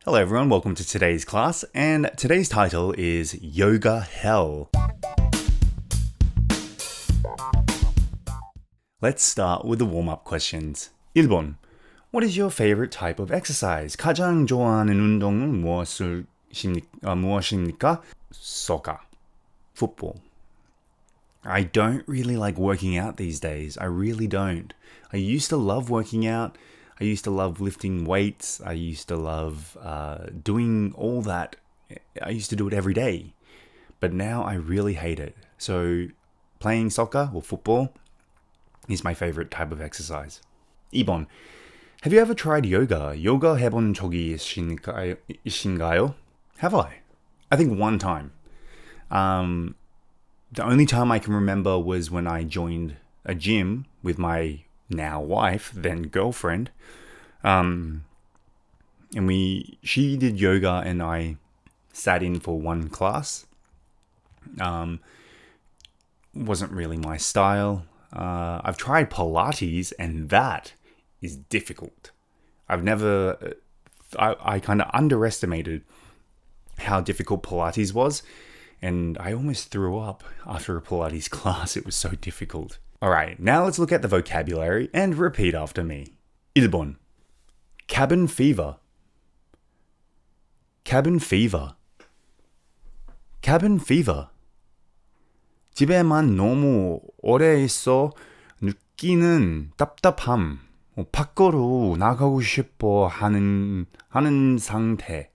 Hello everyone, welcome to today's class, and today's title is Yoga Hell. Let's start with the warm-up questions. 1번. What is your favorite type of exercise? 가장 좋아하는 운동은 무엇입니까? Soccer. Football. I don't really like working out these days. I really don't. I used to love working out. I used to love lifting weights. I used to love doing all that. I used to do it every day. But now I really hate it. So playing soccer or football is my favorite type of exercise. 2번. Have you ever tried yoga? Yoga 해본 적이 있으신가요? Have I? I think one time. The only time I can remember was when I joined a gym with my now wife, then girlfriend. She did yoga and I sat in for one class. Wasn't really my style. I've tried Pilates and that is difficult. I kind of underestimated how difficult Pilates was. And I almost threw up after a Pilates class. It was so difficult. Alright, now let's look at the vocabulary and repeat after me. 1번. Cabin fever. Cabin fever. Cabin fever. 집에만 너무 오래 있어 느끼는 답답함. 밖으로 나가고 싶어 하는 상태.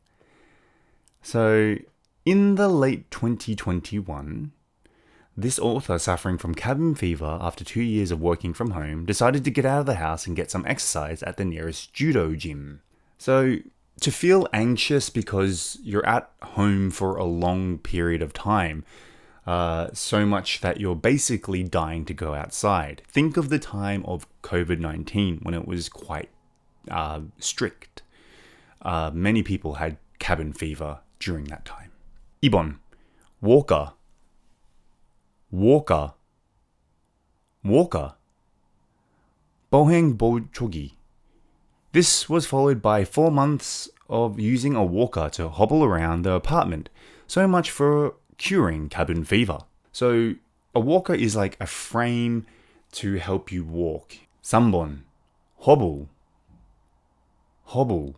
So, in the late 2021, this author suffering from cabin fever after 2 years of working from home decided to get out of the house and get some exercise at the nearest judo gym. So, to feel anxious because you're at home for a long period of time, so much that you're basically dying to go outside. Think of the time of COVID-19 when it was quite strict. Many people had cabin fever during that time. 2번. Walker. Walker. Walker. 보행보초기. This was followed by 4 months of using a walker to hobble around the apartment. So much for curing cabin fever. So a walker is like a frame to help you walk. 3번. Hobble. Hobble.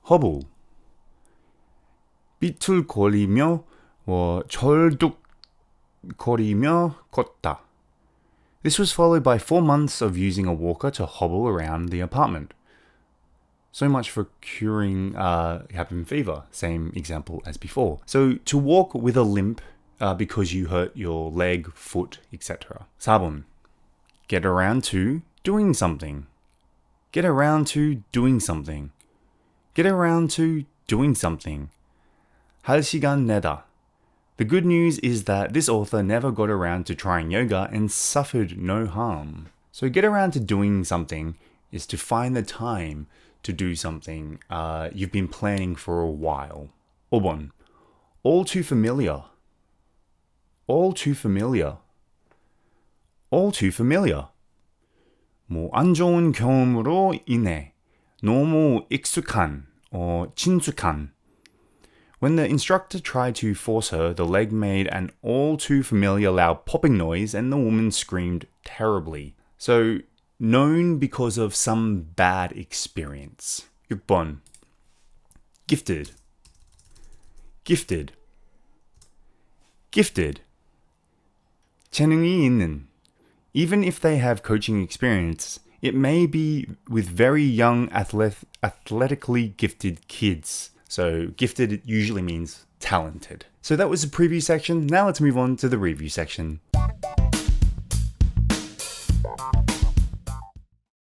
Hobble. 삐뚤거리며 절뚝거리며 걷다. This was followed by 4 months of using a walker to hobble around the apartment. So much for curing cabin fever. Same example as before. So to walk with a limp because you hurt your leg, foot, etc. 4번. Get around to doing something. Get around to doing something. Get around to doing something. 할 시간 내다. The good news is that this author never got around to trying yoga and suffered no harm. So get around to doing something is to find the time to do something you've been planning for a while. 5번. All too familiar. All too familiar. All too familiar. 안 좋은 경험으로 인해 너무 익숙한 친숙한. When the instructor tried to force her, the leg made an all too familiar loud popping noise and the woman screamed terribly. So, known because of some bad experience. 6번. Gifted. Gifted. Gifted. 재능이 있는. Even if they have coaching experience, it may be with very young athletically gifted kids. So gifted usually means talented. So that was the preview section. Now let's move on to the review section.